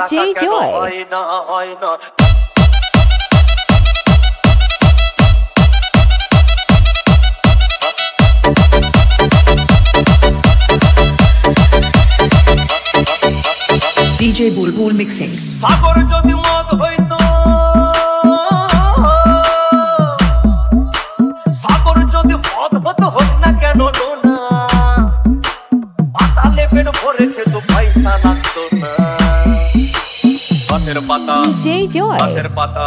DJ Joy. DJ Bulbul mixing. সাগর যদি মদ হইতো, সাগর যদি মদ হতো হোক না কেন না, পাতালে পেট ভরে খেত পয়সা লাগতো না। গাছের পাতা, DJ Joy. গাছের পাতা,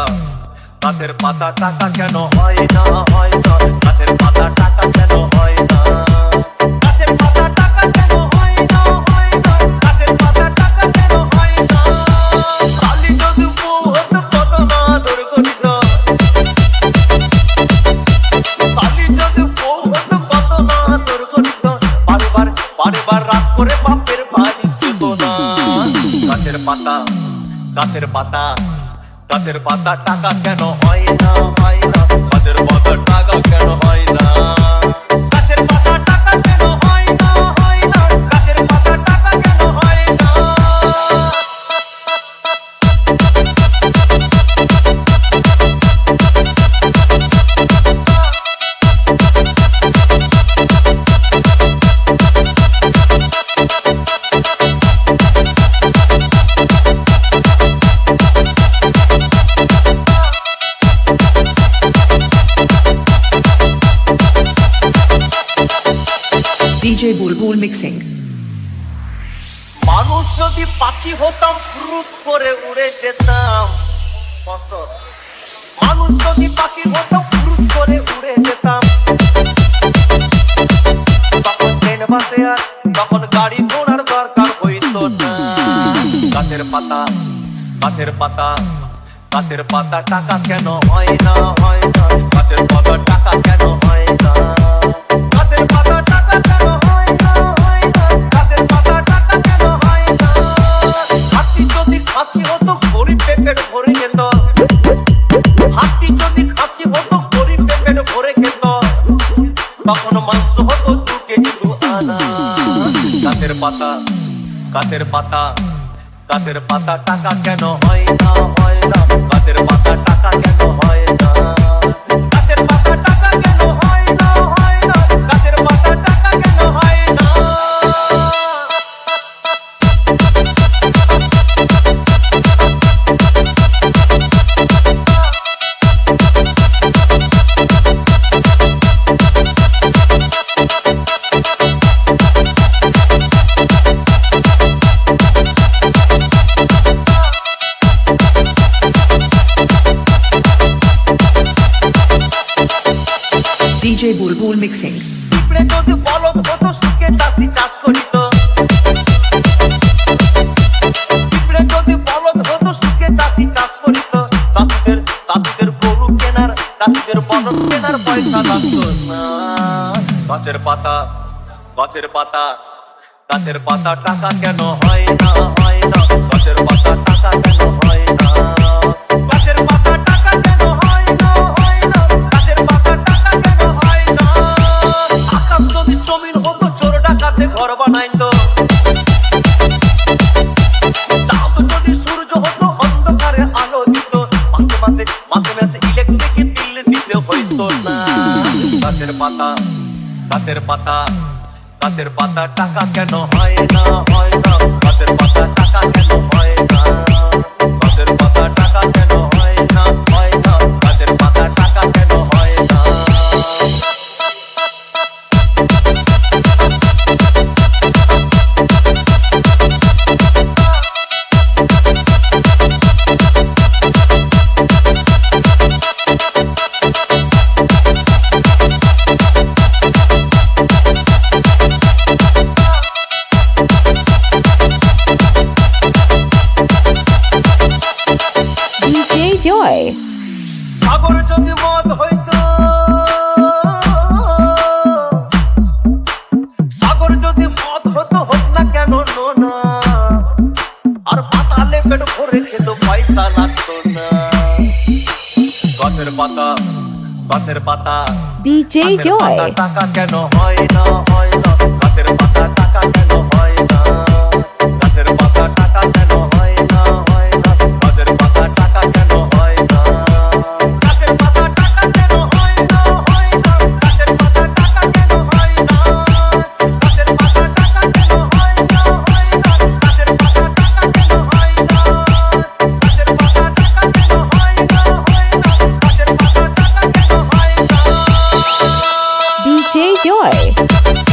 গাছের পাতা টাকা কেন হয় না, হয় না। গাছের পাতা টাকা কেন হয় না, গাছের পাতা টাকা কেন হয় না, হয় না। গাছের পাতা টাকা কেন হয় না। কালি যদি বউ হতো কত না আদর করিত, কালি যদি বউ হতো কত না আদর করিত। বারবার বারবার রাত করে বাপের বাড়ি যেত না। গাছের পাতা, গাছের পাতা, গাছের পাতা টাকা কেন হয় না, হয় না। গাছের পাতা টাকা কেন হয় না, গাছের পাতা টাকা কেন হয় না, হয় না। গাছের পাতা টাকা কেন হয় না। DJ Bulbul mixing. মানুষ যদি পাখি হতাম ফুরুত করে উড়ে যেতাম, মানুষ যদি পাখি হতাম ফুরুত করে উড়ে যেতাম। তখন ট্রেন বাসে আর তখন গাড়ি ঘোড়ার দরকার হইতো না। গাছের পাতা, গাছের পাতা, গাছের পাতা টাকা কেন হয় না, হয় না। গাছের পাতা টাকা কেন হয় না, গাছের পাতা টাকা কেন হয় না, হয় না। গাছের পাতা টাকা কেন হয় না। হাতি যদি খাসি হতো গরিব পেট ভরে যেত, হাতি যদি খাসি হতো গরিব পেট ভরে খেত। তখন মাংস হতো 2 কেজি 2 আনা। গাছের পাতা, গাছের পাতা, গাছের পাতা টাকা কেন হয় না, হয় না। গাছের পাতা টাকা কেন হয় না, গাছের পাতা টাকা কেন হয় না, হয় না। গাছের পাতা টাকা কেন হয় না। DJ Bulbul mixing. পিঁপড়ে যদি বলদ হতো সুখে চাষি চাষ করিত, পিঁপড়ে যদি বলদ হতো সুখে চাষি চাষ করিত। চাষিদের চাষিদের গরু কেনার, চাষিদের বলদ কেনার পয়সা লাগতো না। গাছের পাতা, গাছের পাতা, গাছের পাতা টাকা কেন হয় না, হয় না। গাছের পাতা টাকা কেন হয় না, গাছের পাতা টাকা কেন হয় না, হয় না। গাছের পাতা টাকা কেন হয় না। আকাশ যদি জমিন হতো চোর ডাকাতে ঘর বানাইতো, চাঁদ যদি সূর্য হতো অন্ধকারে আলো দিত। মাসে মাসে মাসে মাসে ইলেকট্রিক বিল দিতে হইতো না। গাছের পাতা, গাছের পাতা, গাছের পাতা টাকা কেন হয় না, হয় না। গাছের পাতা টাকা কেন হয় না, গাছের পাতা টাকা কেন হয় না, হয় না। গাছের পাতা টাকা কেন হয় না। DJ Joy. সাগর যদি মদ হইতো, সাগর যদি মদ হতো হোক না কেন না। আর পাতালে পেট ভরে খেত পয়সা লাগতো না। গাছের পাতা, গাছের পাতা, DJ Joy. টাকা কেন হয় না, হয় না। গাছের পাতা টাকা কেন হয় না, DJ Joy.